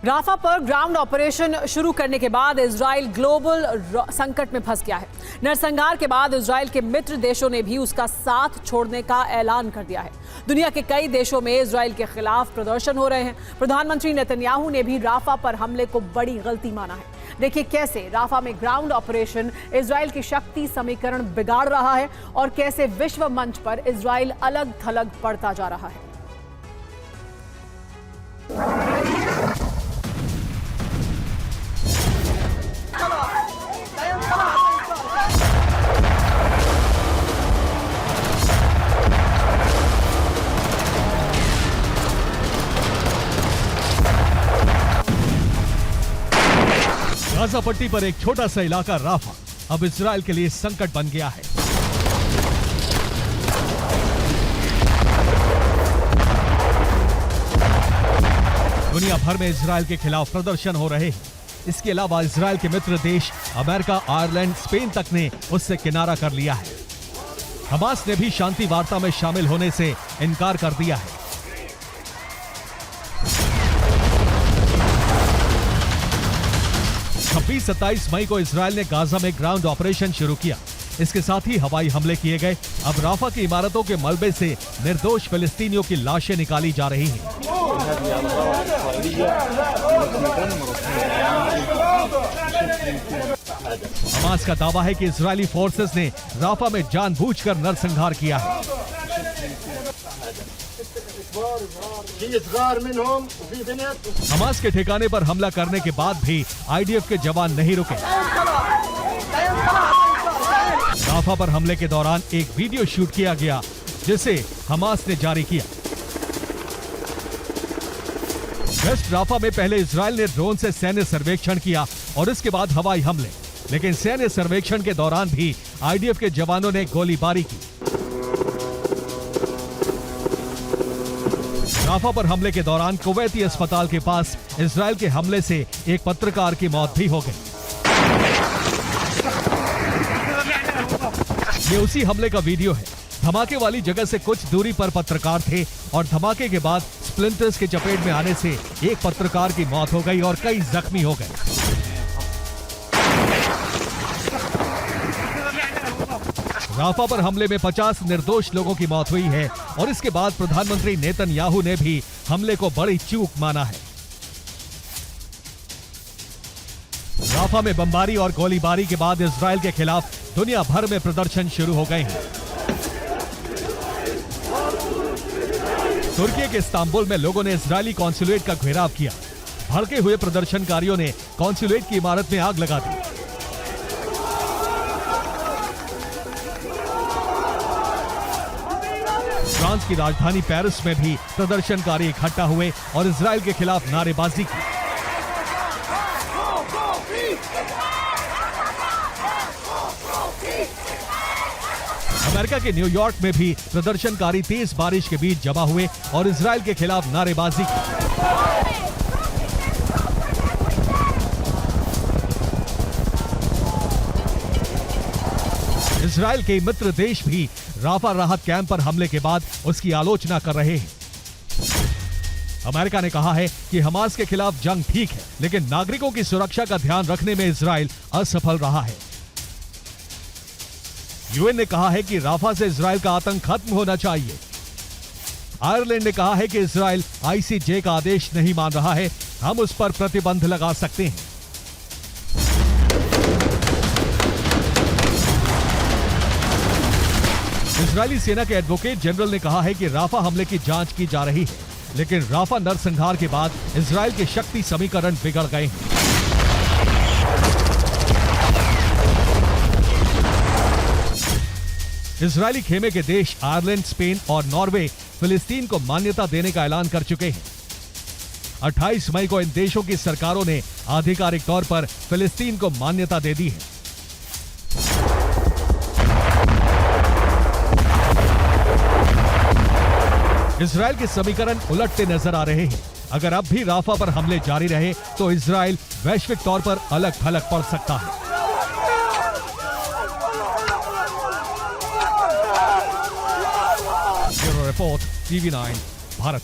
Rafa पर ground operation शुरू करने के बाद इजराइल ग्लोबल संकट में फंस गया है। नरसंहार के बाद इजराइल के मित्र देशों ने भी उसका साथ छोड़ने का ऐलान कर दिया है। दुनिया के कई देशों में इजराइल के खिलाफ प्रदर्शन हो रहे हैं। प्रधानमंत्री नेतन्याहू ने भी राफा पर हमले को बड़ी गलती माना है। देखिए कैसे राफा में ग्राउंड ऑपरेशन इजराइल की शक्ति समीकरण बिगाड़ रहा है और कैसे विश्व मंच पर इजराइल अलग थलग पड़ता जा रहा है। गाजा पट्टी पर एक छोटा सा इलाका राफा अब इजराइल के लिए संकट बन गया है। दुनिया भर में इजराइल के खिलाफ प्रदर्शन हो रहे हैं। इसके अलावा इजराइल के मित्र देश अमेरिका, आयरलैंड, स्पेन तक ने उससे किनारा कर लिया है। हमास ने भी शांति वार्ता में शामिल होने से इनकार कर दिया है। 26-27 मई को इजराइल ने गाजा में ग्राउंड ऑपरेशन शुरू किया। इसके साथ ही हवाई हमले किए गए। अब राफा की इमारतों के मलबे से निर्दोष फिलिस्तीनियों की लाशें निकाली जा रही हैं। हमास का दावा है कि इजरायली फोर्सेस ने राफा में जानबूझकर नरसंहार किया है। हमास के ठिकाने पर हमला करने के बाद भी आईडीएफ के जवान नहीं रुके। राफा पर हमले के दौरान एक वीडियो शूट किया गया जिसे हमास ने जारी किया। वेस्ट राफा में पहले इजराइल ने ड्रोन से सैन्य सर्वेक्षण किया और इसके बाद हवाई हमले, लेकिन सैन्य सर्वेक्षण के दौरान भी आईडीएफ के जवानों ने गोलीबारी की। राफा पर हमले के दौरान कुवैती अस्पताल के पास इजराइल के हमले से एक पत्रकार की मौत भी हो गई। ये उसी हमले का वीडियो है। धमाके वाली जगह से कुछ दूरी पर पत्रकार थे और धमाके के बाद स्प्लिंटर्स के चपेट में आने से एक पत्रकार की मौत हो गई और कई जख्मी हो गए। राफा पर हमले में 50 निर्दोष लोगों की मौत हुई है और इसके बाद प्रधानमंत्री नेतन्याहू ने भी हमले को बड़ी चूक माना है। राफा में बमबारी और गोलीबारी के बाद इजराइल के खिलाफ दुनिया भर में प्रदर्शन शुरू हो गए हैं। तुर्की के इस्तांबुल में लोगों ने इजरायली कॉन्सुलेट का घेराव किया। भड़के हुए प्रदर्शनकारियों ने कॉन्सुलेट की इमारत में आग लगा दी। फ्रांस की राजधानी पेरिस में भी प्रदर्शनकारी इकट्ठा हुए और इजराइल के खिलाफ नारेबाजी की। अमेरिका के न्यूयॉर्क में भी प्रदर्शनकारी तेज बारिश के बीच जमा हुए और इजराइल के खिलाफ नारेबाजी की। इजराइल के मित्र देश भी राफा राहत कैंप पर हमले के बाद उसकी आलोचना कर रहे हैं। अमेरिका ने कहा है कि हमास के खिलाफ जंग ठीक है, लेकिन नागरिकों की सुरक्षा का ध्यान रखने में इजराइल असफल रहा है। यूएन ने कहा है कि राफा से इजराइल का आतंक खत्म होना चाहिए। आयरलैंड ने कहा है कि इजराइल आईसीजे का आदेश नहीं मान रहा है, हम उस पर प्रतिबंध लगा सकते हैं। इजरायली सेना के एडवोकेट जनरल ने कहा है कि राफा हमले की जांच की जा रही है, लेकिन राफा नरसंहार के बाद इजराइल के शक्ति समीकरण बिगड़ गए हैं। इजरायली खेमे के देश आयरलैंड, स्पेन और नॉर्वे फिलिस्तीन को मान्यता देने का ऐलान कर चुके हैं। 28 मई को इन देशों की सरकारों ने आधिकारिक तौर पर फिलिस्तीन को मान्यता दे दी है। इजराइल के समीकरण उलटते नजर आ रहे हैं। अगर अब भी राफा पर हमले जारी रहे तो इजराइल वैश्विक तौर पर अलग थलग पड़ सकता है। Bureau report, TV9 Bharat.